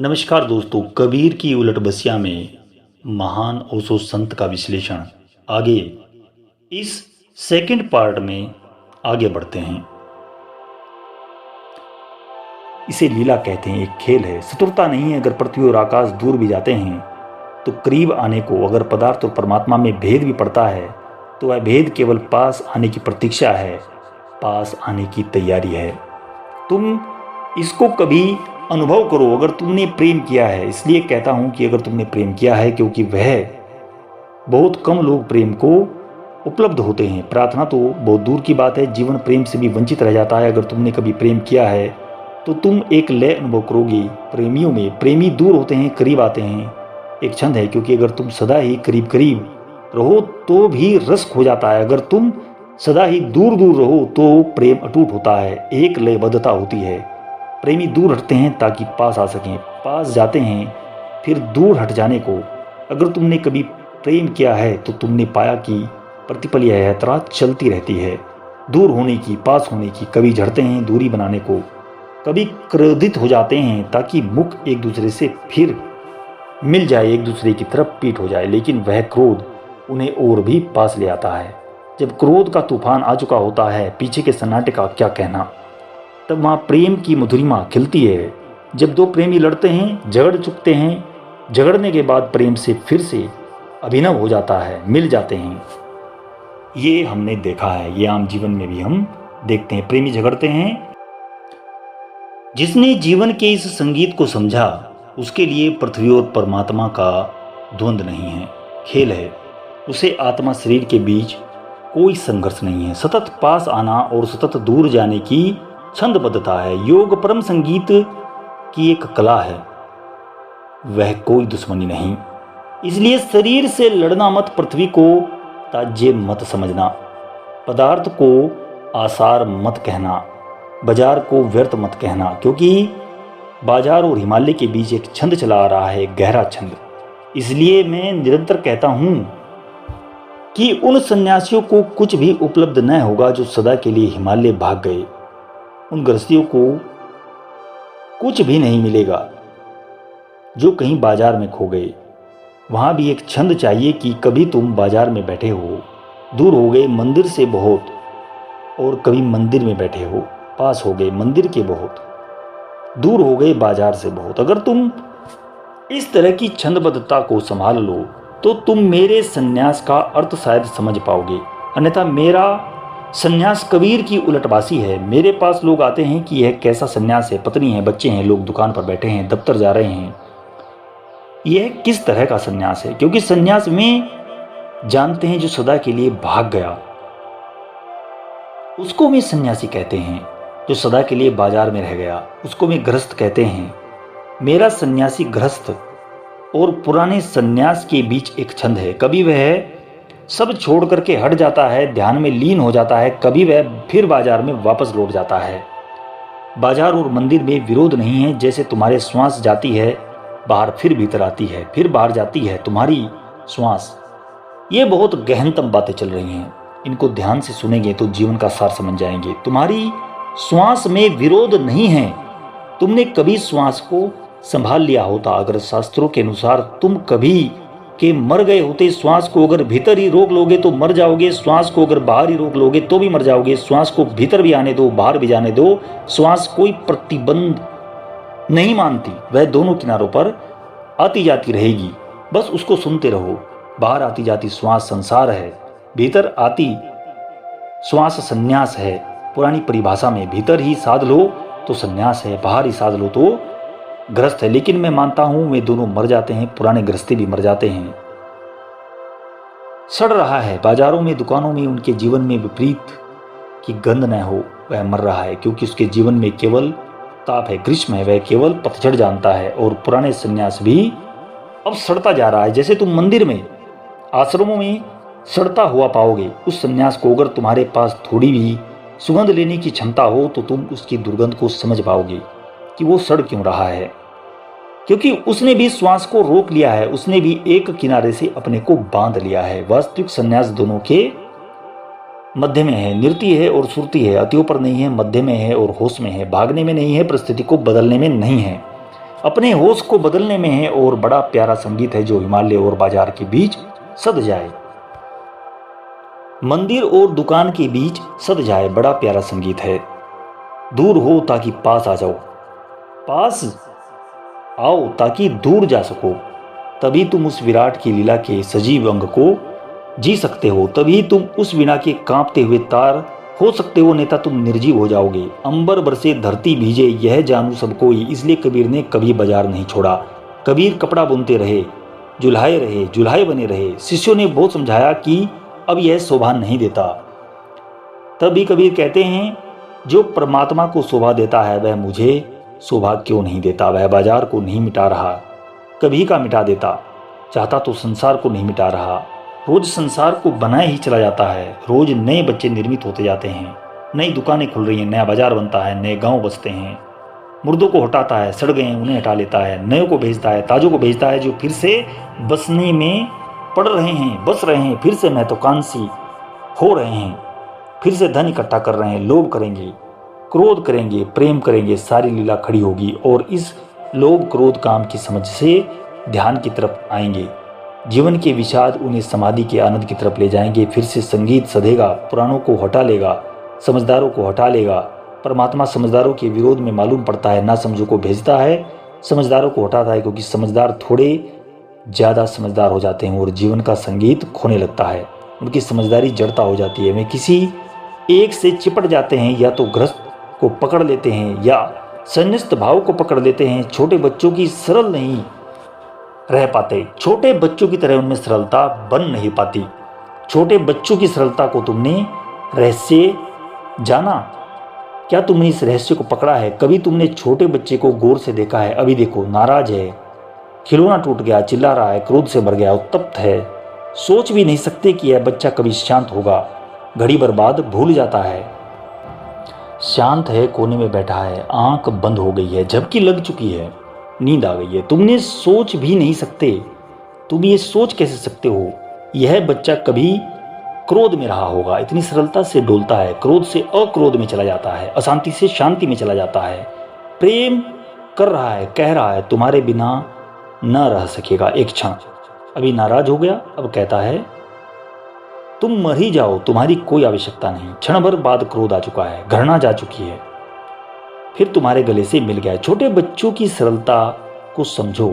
नमस्कार दोस्तों, कबीर की उलट बसिया में महान ओशो संत का विश्लेषण आगे इस सेकंड पार्ट में आगे बढ़ते हैं। इसे लीला कहते हैं, एक खेल है, शत्रुता नहीं है। अगर पृथ्वी और आकाश दूर भी जाते हैं तो करीब आने को, अगर पदार्थ और परमात्मा में भेद भी पड़ता है तो वह भेद केवल पास आने की प्रतीक्षा है, पास आने की तैयारी है। तुम इसको कभी अनुभव करो अगर तुमने प्रेम किया है। इसलिए कहता हूं कि अगर तुमने प्रेम किया है, क्योंकि वह बहुत कम लोग प्रेम को उपलब्ध होते हैं। प्रार्थना तो बहुत दूर की बात है, जीवन प्रेम से भी वंचित रह जाता है। अगर तुमने कभी प्रेम किया है तो तुम एक लय अनुभव करोगे। प्रेमियों में प्रेमी दूर होते हैं, करीब आते हैं, एक छंद है। क्योंकि अगर तुम सदा ही करीब करीब रहो तो भी रस खो जाता है, अगर तुम सदा ही दूर दूर रहो तो प्रेम अटूट होता है, एक लयबद्धता होती है। प्रेमी दूर हटते हैं ताकि पास आ सकें, पास जाते हैं फिर दूर हट जाने को। अगर तुमने कभी प्रेम किया है तो तुमने पाया कि प्रतिपल यह यात्रा चलती रहती है, दूर होने की, पास होने की। कभी झड़ते हैं दूरी बनाने को, कभी क्रोधित हो जाते हैं ताकि मुख एक दूसरे से फिर मिल जाए, एक दूसरे की तरफ पीठ हो जाए। लेकिन वह क्रोध उन्हें और भी पास ले आता है। जब क्रोध का तूफान आ चुका होता है, पीछे के सन्नाटे का क्या कहना, तब वहाँ प्रेम की मधुरिमा खिलती है। जब दो प्रेमी लड़ते हैं, झगड़ चुकते हैं, झगड़ने के बाद प्रेम से फिर से अभिनव हो जाता है, मिल जाते हैं। ये हमने देखा है, ये आम जीवन में भी हम देखते हैं। प्रेमी झगड़ते हैं। जिसने जीवन के इस संगीत को समझा उसके लिए पृथ्वी और परमात्मा का द्वंद्व नहीं है, खेल है। उसे आत्मा शरीर के बीच कोई संघर्ष नहीं है। सतत पास आना और सतत दूर जाने की छंदबद्धता है। योग परम संगीत की एक कला है, वह कोई दुश्मनी नहीं। इसलिए शरीर से लड़ना मत, पृथ्वी को त्याज्य मत समझना, पदार्थ को आसार मत कहना, बाजार को व्यर्थ मत कहना। क्योंकि बाजार और हिमालय के बीच एक छंद चला आ रहा है, गहरा छंद। इसलिए मैं निरंतर कहता हूं कि उन सन्यासियों को कुछ भी उपलब्ध न होगा जो सदा के लिए हिमालय भाग गए। उन गृहस्थियों को कुछ भी नहीं मिलेगा जो कहीं बाजार में खो गए। वहां भी एक छंद चाहिए कि कभी तुम बाजार में बैठे हो, दूर हो गए मंदिर से बहुत, और कभी मंदिर में बैठे हो, पास हो गए मंदिर के बहुत, दूर हो गए बाजार से बहुत। अगर तुम इस तरह की छंदबद्धता को संभाल लो तो तुम मेरे सन्यास का अर्थ शायद समझ पाओगे। अन्यथा मेरा सन्यास कबीर की उलटबासी है। मेरे पास लोग आते हैं कि यह कैसा सन्यास है, पत्नी है, बच्चे हैं, लोग दुकान पर बैठे हैं, दफ्तर जा रहे हैं, यह किस तरह का सन्यास है। क्योंकि सन्यास में जानते हैं जो सदा के लिए भाग गया उसको में सन्यासी कहते हैं, जो सदा के लिए बाजार में रह गया उसको में गृहस्थ कहते हैं। मेरा सन्यासी गृहस्थ और पुराने सन्यास के बीच एक छंद है। कभी वह सब छोड़ करके हट जाता है, ध्यान में लीन हो जाता है, कभी वह फिर बाजार में वापस लौट जाता है। बाजार और मंदिर में विरोध नहीं है। जैसे तुम्हारे श्वास जाती है बाहर, फिर भीतर आती है, फिर बाहर जाती है तुम्हारी श्वास। ये बहुत गहनतम बातें चल रही हैं, इनको ध्यान से सुनेंगे तो जीवन का सार समझ जाएंगे। तुम्हारी श्वास में विरोध नहीं है। तुमने कभी श्वास को संभाल लिया होता, अगर शास्त्रों के अनुसार तुम कभी के मर गए होते, श्वास को अगर भीतर ही रोक लोगे तो मर जाओगे, श्वास को अगर बाहर ही रोक लोगे तो भी मर जाओगे। श्वास को भीतर भी आने दो, बाहर भी जाने दो। श्वास कोई प्रतिबंध नहीं मानती, वह दोनों किनारों पर आती जाती रहेगी, बस उसको सुनते रहो। बाहर आती जाती श्वास संसार है, भीतर आती श्वास संन्यास है। पुरानी परिभाषा में भीतर ही साध लो तो संन्यास है, बाहर ही साध लो तो गृहस्थ है। लेकिन मैं मानता हूं वे दोनों मर जाते हैं, पुराने गृहस्थी भी मर जाते हैं। सड़ रहा है बाजारों में, दुकानों में, उनके जीवन में विपरीत की गंध न हो, वह मर रहा है। क्योंकि उसके जीवन में केवल ताप है, ग्रीष्म है, वह केवल पतझड़ जानता है। और पुराने सन्यास भी अब सड़ता जा रहा है। जैसे तुम मंदिर में, आश्रमों में सड़ता हुआ पाओगे उस सन्यास को, अगर तुम्हारे पास थोड़ी भी सुगंध लेने की क्षमता हो तो तुम उसकी दुर्गंध को समझ पाओगे कि वो सड़ क्यों रहा है। क्योंकि उसने भी श्वास को रोक लिया है, उसने भी एक किनारे से अपने को बांध लिया है। वास्तविक सन्यास दोनों के मध्य में है, नृत्य है और सुरती है, अतियों पर नहीं है, मध्य में है और होश में है, भागने में नहीं है, परिस्थिति को बदलने में नहीं है। अपने होश को बदलने में है और बड़ा प्यारा संगीत है जो हिमालय और बाजार के बीच सद जाए। मंदिर और दुकान के बीच सद जाए, बड़ा प्यारा संगीत है। दूर हो ताकि पास आ जाओ, पास आओ ताकि दूर जा सको। तभी तुम उस विराट की लीला के सजीव अंग को जी सकते हो, तभी तुम उस वीणा के कांपते हुए तार हो सकते हो, नेता तुम निर्जीव हो जाओगे। अंबर बरसे धरती भीजे यह जानू सब कोई, इसलिए कबीर ने कभी बाजार नहीं छोड़ा। कबीर कपड़ा बुनते रहे, जुल्हाए बने रहे। शिष्यों ने बहुत समझाया कि अब यह शोभा नहीं देता। तभी कबीर कहते हैं, जो परमात्मा को शोभा देता है वह मुझे शोभा क्यों नहीं देता। वह बाजार को नहीं मिटा रहा, कभी का मिटा देता। चाहता तो संसार को नहीं मिटा रहा, रोज संसार को बनाए ही चला जाता है। रोज नए बच्चे निर्मित होते जाते हैं, नई दुकानें खुल रही हैं, नया बाजार बनता है, नए गांव बसते हैं। मुर्दों को हटाता है, सड़ गए उन्हें हटा लेता है, नयों को भेजता है, ताजों को भेजता है, जो फिर से बसने में पड़ रहे हैं, बस रहे हैं, फिर से महत्वाकांक्षी हो रहे हैं, फिर से धन इकट्ठा कर रहे हैं। लोभ करेंगे, क्रोध करेंगे, प्रेम करेंगे, सारी लीला खड़ी होगी और इस लोभ क्रोध काम की समझ से ध्यान की तरफ आएंगे। जीवन के विषाद उन्हें समाधि के आनंद की तरफ ले जाएंगे। फिर से संगीत सधेगा, पुराणों को हटा लेगा, समझदारों को हटा लेगा। परमात्मा समझदारों के विरोध में मालूम पड़ता है, ना समझों को भेजता है, समझदारों को हटाता है, क्योंकि समझदार थोड़े ज़्यादा समझदार हो जाते हैं और जीवन का संगीत खोने लगता है। उनकी समझदारी जड़ता हो जाती है, वे किसी एक से चिपट जाते हैं, या तो ग्रस्त को पकड़ लेते हैं या संन्यास्त भाव को पकड़ लेते हैं। छोटे बच्चों की सरल नहीं रह पाते, छोटे बच्चों की तरह उनमें सरलता बन नहीं पाती। छोटे बच्चों की सरलता को तुमने रहस्य जाना क्या? तुमने इस रहस्य को पकड़ा है? कभी तुमने छोटे बच्चे को गौर से देखा है? अभी देखो, नाराज है, खिलौना टूट गया, चिल्ला रहा है, क्रोध से भर गया, उत्तप्त है। सोच भी नहीं सकते कि यह बच्चा कभी शांत होगा। घड़ी भर बाद भूल जाता है। शांत है, कोने में बैठा है, आंख बंद हो गई है, झपकी लग चुकी है, नींद आ गई है। तुमने सोच भी नहीं सकते, तुम ये सोच कैसे सकते हो यह बच्चा कभी क्रोध में रहा होगा? इतनी सरलता से डोलता है, क्रोध से अक्रोध में चला जाता है, अशांति से शांति में चला जाता है। प्रेम कर रहा है, कह रहा है तुम्हारे बिना न रह सकेगा एक क्षण। अभी नाराज हो गया, अब कहता है तुम मर ही जाओ, तुम्हारी कोई आवश्यकता नहीं। क्षण भर बाद क्रोध आ चुका है, घृणा जा चुकी है, फिर तुम्हारे गले से मिल गया। छोटे बच्चों की सरलता को समझो,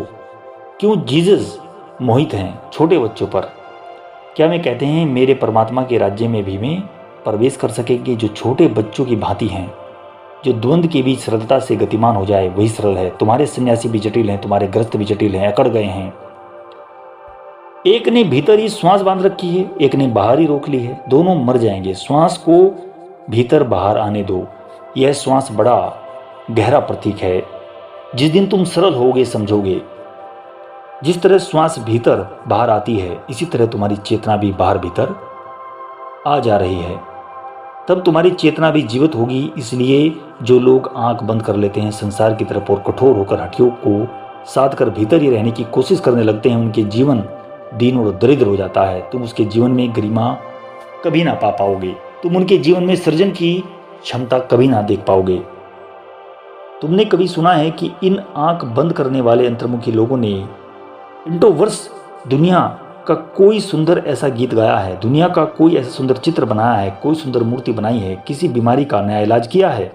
क्यों जीसस मोहित हैं छोटे बच्चों पर। क्या वे कहते हैं मेरे परमात्मा के राज्य में भी वे प्रवेश कर सकेंगे? जो छोटे बच्चों की भांति हैं, जो द्वंद्व के बीच सरलता से गतिमान हो जाए, वही सरल है। तुम्हारे सन्यासी भी जटिल हैं, तुम्हारे ग्रस्त भी जटिल हैं, अकड़ गए हैं। एक ने भीतर ही श्वास बांध रखी है, एक ने बाहर ही रोक ली है, दोनों मर जाएंगे। श्वास को भीतर बाहर आने दो। यह श्वास बड़ा गहरा प्रतीक है। जिस दिन तुम सरल होगे, समझोगे, जिस तरह श्वास भीतर बाहर आती है, इसी तरह तुम्हारी चेतना भी बाहर भीतर आ जा रही है। तब तुम्हारी चेतना भी जीवित होगी। इसलिए जो लोग आंख बंद कर लेते हैं संसार की तरफ और कठोर होकर हड्डियों को साध कर भीतर ही रहने की कोशिश करने लगते हैं, उनके जीवन दीन और दरिद्र हो जाता है। तुम उसके जीवन में गरिमा कभी ना पा पाओगे, तुम उनके जीवन में सृजन की क्षमता कभी ना देख पाओगे। तुमने कभी सुना है कि इन आंख बंद करने वाले अंतर्मुखी लोगों ने इंट्रोवर्स दुनिया का कोई सुंदर ऐसा गीत गाया है, दुनिया का कोई ऐसा सुंदर चित्र बनाया है, कोई सुंदर मूर्ति बनाई है, किसी बीमारी का नया इलाज किया है?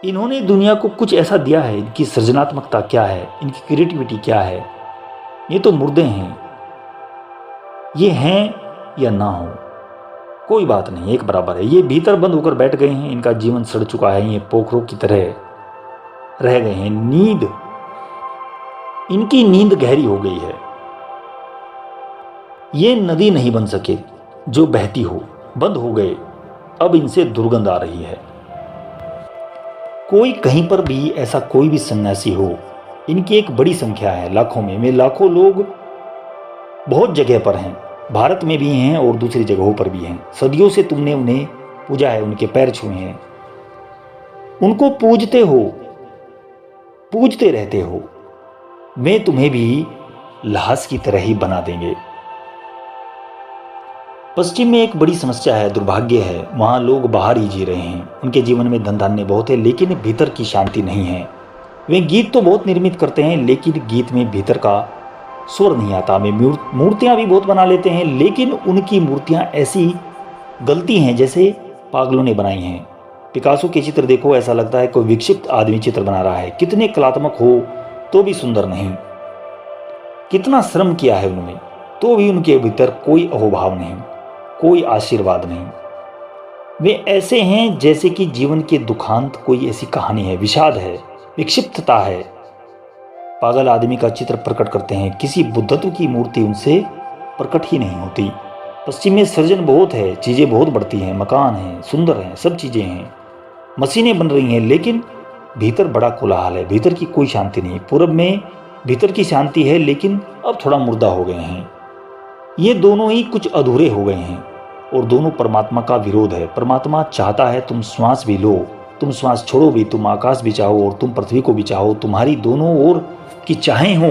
इन्होंने दुनिया को कुछ ऐसा दिया है। इनकी सृजनात्मकता क्या है, इनकी क्रिएटिविटी क्या है? ये तो मुर्दे हैं। ये हैं या ना हो, कोई बात नहीं, एक बराबर है। ये भीतर बंद होकर बैठ गए हैं, इनका जीवन सड़ चुका है, ये पोखरों की तरह रह गए हैं। नींद, इनकी नींद गहरी हो गई है। ये नदी नहीं बन सके जो बहती हो, बंद हो गए, अब इनसे दुर्गंध आ रही है। कोई कहीं पर भी ऐसा कोई भी सन्यासी हो, इनकी एक बड़ी संख्या है, लाखों में लाखों लोग बहुत जगह पर हैं, भारत में भी हैं और दूसरी जगहों पर भी हैं। सदियों से तुमने उन्हें पूजा है, उनके पैर छुए हैं, उनको पूजते हो, पूजते रहते हो। वे तुम्हें भी लाश की तरह ही बना देंगे। पश्चिम में एक बड़ी समस्या है, दुर्भाग्य है। वहां लोग बाहर ही जी रहे हैं, उनके जीवन में धन धान्य बहुत है, लेकिन भीतर की शांति नहीं है। वे गीत तो बहुत निर्मित करते हैं लेकिन गीत में भीतर का स्वर नहीं आता। वे मूर्तियाँ भी बहुत बना लेते हैं लेकिन उनकी मूर्तियाँ ऐसी गलती हैं जैसे पागलों ने बनाई हैं। पिकासो के चित्र देखो, ऐसा लगता है कोई विक्षिप्त आदमी चित्र बना रहा है। कितने कलात्मक हो तो भी सुंदर नहीं, कितना श्रम किया है उन्होंने, तो भी उनके भीतर कोई अहोभाव नहीं, कोई आशीर्वाद नहीं। वे ऐसे हैं जैसे कि जीवन के दुखांत कोई ऐसी कहानी है, विषाद है, विक्षिप्तता है। पागल आदमी का चित्र प्रकट करते हैं, किसी बुद्धत्व की मूर्ति उनसे प्रकट ही नहीं होती। पश्चिम में सृजन बहुत है, चीज़ें बहुत बढ़ती हैं, मकान हैं, सुंदर हैं, सब चीज़ें हैं, मशीनें बन रही हैं, लेकिन भीतर बड़ा कोलाहल है, भीतर की कोई शांति नहीं। पूरब में भीतर की शांति है लेकिन अब थोड़ा मुर्दा हो गए हैं। ये दोनों ही कुछ अधूरे हो गए हैं और दोनों परमात्मा का विरोध है। परमात्मा चाहता है तुम श्वास भी लो, तुम श्वास छोड़ो भी, तुम आकाश भी चाहो और तुम पृथ्वी को भी चाहो, तुम्हारी दोनों ओर की चाहें हो,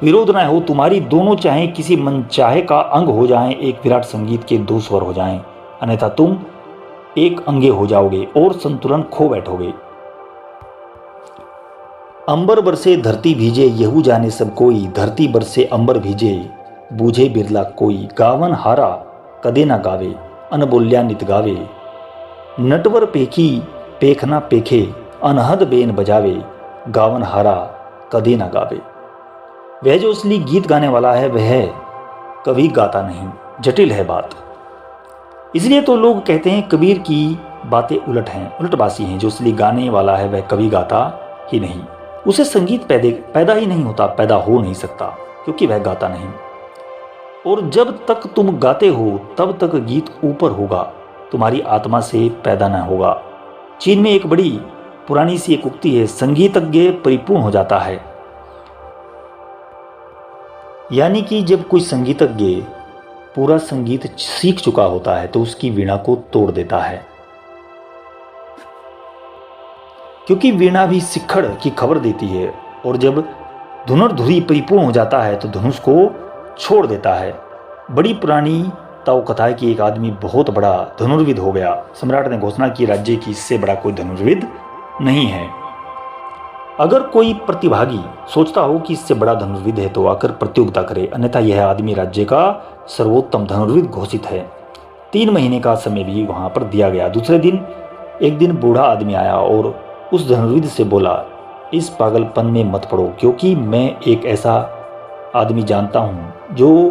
विरोध ना हो, तुम्हारी दोनों चाहें किसी मनचाहे का अंग हो जाएं, एक विराट संगीत के दो स्वर हो जाएं, अन्यथा तुम एक अंगे हो जाओगे और संतुलन खो बैठोगे। अंबर बरसे धरती भीजे, यहू जाने सब कोई, धरती बरसे अंबर भीजे, बूझे बिरला कोई, गावन हारा कदे ना गावे, अनबोल्या नित गावे, नटवर पेखी पेखना पेखे, अनहद बेन बजावे, गावन हारा कदे ना गावे। वह जो असली गीत गाने वाला है वह कभी गाता नहीं, जटिल है बात। इसलिए तो लोग कहते हैं कबीर की बातें उलट हैं, उलटबासी हैं। जो असली गाने वाला है वह कभी गाता ही नहीं, उसे संगीत पैदा ही नहीं होता, पैदा हो नहीं सकता क्योंकि वह गाता नहीं। और जब तक तुम गाते हो तब तक गीत ऊपर होगा, तुम्हारी आत्मा से पैदा न होगा। चीन में एक बड़ी पुरानी सी एक उक्ति है, संगीतज्ञ परिपूर्ण हो जाता है। यानी कि जब कोई संगीतज्ञ पूरा संगीत सीख चुका होता है तो उसकी वीणा को तोड़ देता है, क्योंकि वीणा भी शिखड़ की खबर देती है। और जब धुनरधुरी परिपूर्ण हो जाता है तो धनुष को छोड़ देता है। बड़ी पुरानी ताओ कथा है कि एक आदमी बहुत बड़ा धनुर्विद हो गया। सम्राट ने घोषणा की राज्य की इससे बड़ा कोई धनुर्विद नहीं है। अगर कोई प्रतिभागी सोचता हो कि इससे बड़ा धनुर्विद है तो आकर प्रतियोगिता करे, अन्यथा यह आदमी राज्य का सर्वोत्तम धनुर्विद घोषित है। 3 महीने का समय भी वहां पर दिया गया। दूसरे दिन एक दिन बूढ़ा आदमी आया और उस धनुर्विद से बोला, इस पागलपन में मत पड़ो, क्योंकि मैं एक ऐसा आदमी जानता हूं जो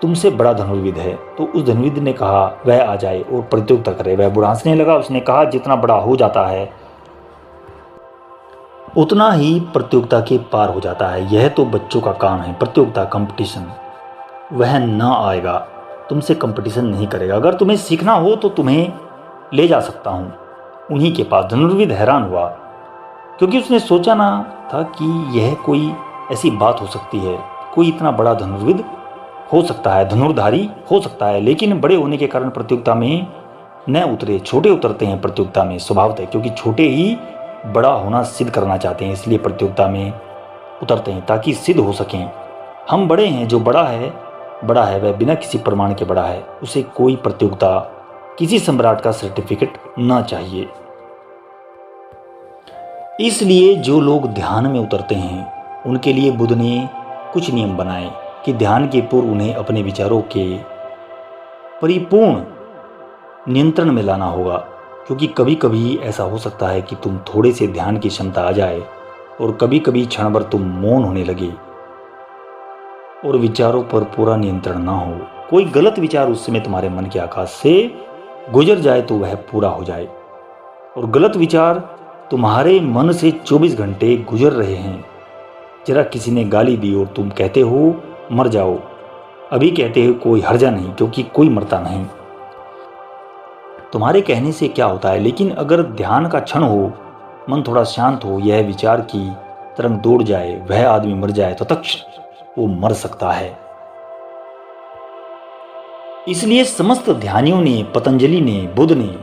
तुमसे बड़ा धनुर्विद है। तो उस धनुर्विद ने कहा वह आ जाए और प्रतियोगिता करे। वह बूढ़ा हंसने लगा। उसने कहा, जितना बड़ा हो जाता है उतना ही प्रतियोगिता के पार हो जाता है। यह तो बच्चों का काम है, प्रतियोगिता, कंपटीशन। वह ना आएगा, तुमसे कंपटीशन नहीं करेगा। अगर तुम्हें सीखना हो तो तुम्हें ले जा सकता हूँ उन्हीं के पास। धनुर्विद हैरान हुआ क्योंकि उसने सोचा ना था कि यह कोई ऐसी बात हो सकती है, कोई इतना बड़ा धनुर्विद हो सकता है, धनुर्धारी हो सकता है। लेकिन बड़े होने के कारण प्रतियोगिता में न उतरे। छोटे उतरते हैं प्रतियोगिता में स्वभावतः, क्योंकि छोटे ही बड़ा होना सिद्ध करना चाहते हैं, इसलिए प्रतियोगिता में उतरते हैं ताकि सिद्ध हो सकें। हम बड़े हैं, जो बड़ा है वह बिना किसी प्रमाण के बड़ा है। उसे कोई प्रतियोगिता, किसी सम्राट का सर्टिफिकेट ना चाहिए। इसलिए जो लोग ध्यान में उतरते हैं उनके लिए बुद्ध ने कुछ नियम बनाए कि ध्यान के पूर्व उन्हें अपने विचारों के परिपूर्ण नियंत्रण में लाना होगा, क्योंकि कभी कभी ऐसा हो सकता है कि तुम थोड़े से ध्यान की क्षमता आ जाए और कभी कभी क्षण भर तुम मौन होने लगे और विचारों पर पूरा नियंत्रण ना हो। कोई गलत विचार उस समय तुम्हारे मन के आकाश से गुजर जाए तो वह पूरा हो जाए। और गलत विचार तुम्हारे मन से 24 घंटे गुजर रहे हैं। जरा किसी ने गाली दी और तुम कहते हो मर जाओ, अभी कहते हो कोई हर्जा नहीं, क्योंकि कोई मरता नहीं। तुम्हारे कहने से क्या होता है? लेकिन अगर ध्यान का क्षण हो, मन थोड़ा शांत हो, यह विचार की तरंग दौड़ जाए, वह आदमी मर जाए तो तत्क्षण वो मर सकता है। इसलिए समस्त ध्यानियों ने, पतंजलि ने, बुद्ध ने,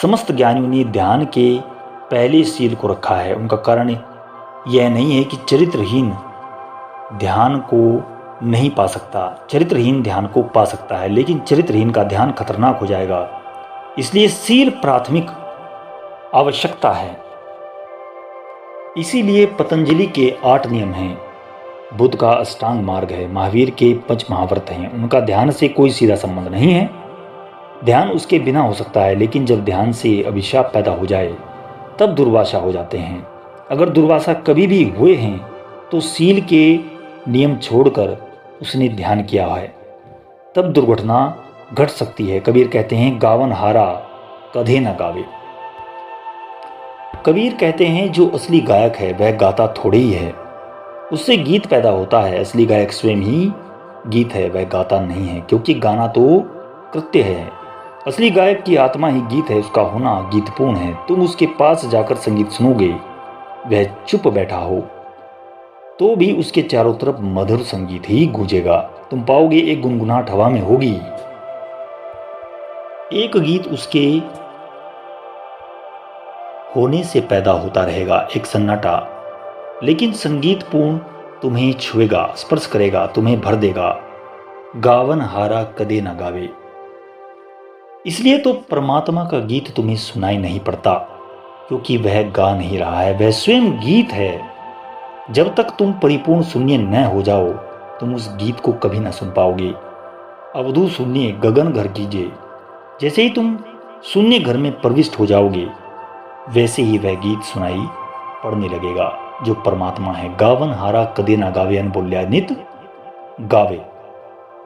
समस्त ज्ञानियों ने ध्यान के पहले शील को रखा है। उनका कारण यह नहीं है कि चरित्रहीन ध्यान को नहीं पा सकता, चरित्रहीन ध्यान को पा सकता है, लेकिन चरित्रहीन का ध्यान खतरनाक हो जाएगा। इसलिए शील प्राथमिक आवश्यकता है। इसीलिए पतंजलि के 8 नियम हैं, बुद्ध का अष्टांग मार्ग है, महावीर के 5 महाव्रत हैं। उनका ध्यान से कोई सीधा संबंध नहीं है। ध्यान उसके बिना हो सकता है, लेकिन जब ध्यान से अभिशाप पैदा हो जाए तब दुर्वासा हो जाते हैं। अगर दुर्वासा कभी भी हुए हैं तो सील के नियम छोड़कर उसने ध्यान किया है, तब दुर्घटना घट सकती है। कबीर कहते हैं, गावन हारा कधे न गावे। कबीर कहते हैं, जो असली गायक है वह गाता थोड़े ही है, उससे गीत पैदा होता है। असली गायक स्वयं ही गीत है, वह गाता नहीं है, क्योंकि गाना तो कृत्य है। असली गायक की आत्मा ही गीत है, उसका होना गीतपूर्ण है। तुम उसके पास जाकर संगीत सुनोगे, वह चुप बैठा हो तो भी उसके चारों तरफ मधुर संगीत ही गूंजेगा। तुम पाओगे एक गुनगुनाहट हवा में होगी, एक गीत उसके होने से पैदा होता रहेगा, एक सन्नाटा, लेकिन संगीत पूर्ण तुम्हें छुएगा, स्पर्श करेगा, तुम्हें भर देगा। गावन हारा कदे न गावे। इसलिए तो परमात्मा का गीत तुम्हें सुनाई नहीं पड़ता, क्योंकि वह गा नहीं रहा है, वह स्वयं गीत है। जब तक तुम परिपूर्ण शून्य न हो जाओ, तुम उस गीत को कभी न सुन पाओगे। अवधू शून्य गगन घर कीजिए। जैसे ही तुम शून्य घर में प्रविष्ट हो जाओगे, वैसे ही वह गीत सुनाई पड़ने लगेगा, जो परमात्मा है। गावन हारा कदे ना गावे, अन बोल्या नित गावे।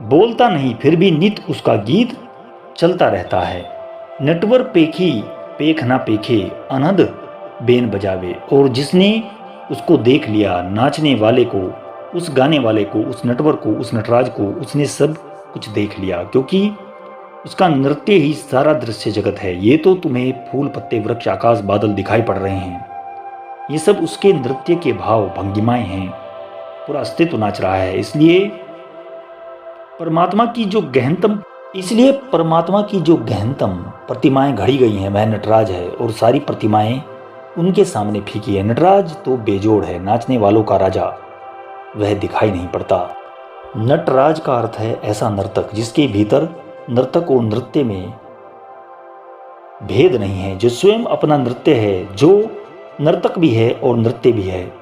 बोलता नहीं, फिर भी नित उसका गीत चलता रहता है। नटवर पेखी पेख ना पेखे, अनहद बेन बजावे। और जिसने उसको देख लिया, नाचने वाले को, उस गाने वाले को, उस नटवर को, उस नटराज को, उसने सब कुछ देख लिया, क्योंकि उसका नृत्य ही सारा दृश्य जगत है। ये तो तुम्हें फूल पत्ते वृक्ष आकाश बादल दिखाई पड़ रहे हैं, ये सब उसके नृत्य के भाव भंगिमाएं हैं। पूरा अस्तित्व नाच रहा है। इसलिए परमात्मा की जो गहनतम प्रतिमाएं घड़ी गई हैं, वह नटराज है, और सारी प्रतिमाएं उनके सामने फीकी है। नटराज तो बेजोड़ है, नाचने वालों का राजा, वह दिखाई नहीं पड़ता। नटराज का अर्थ है ऐसा नर्तक जिसके भीतर नर्तक और नृत्य में भेद नहीं है, जो स्वयं अपना नृत्य है, जो नर्तक भी है और नृत्य भी है।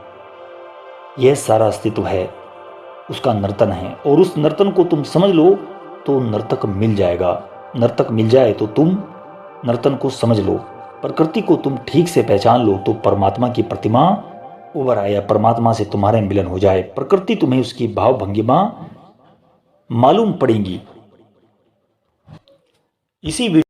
यह सारा अस्तित्व है, उसका नर्तन है। और उस नर्तन को तुम समझ लो तो नर्तक मिल जाएगा। नर्तक मिल जाए तो तुम नर्तन को समझ लो। प्रकृति को तुम ठीक से पहचान लो तो परमात्मा की प्रतिमा उभर आए, परमात्मा से तुम्हारे मिलन हो जाए। प्रकृति तुम्हें उसकी भाव भंगिमा मालूम पड़ेगी। इसी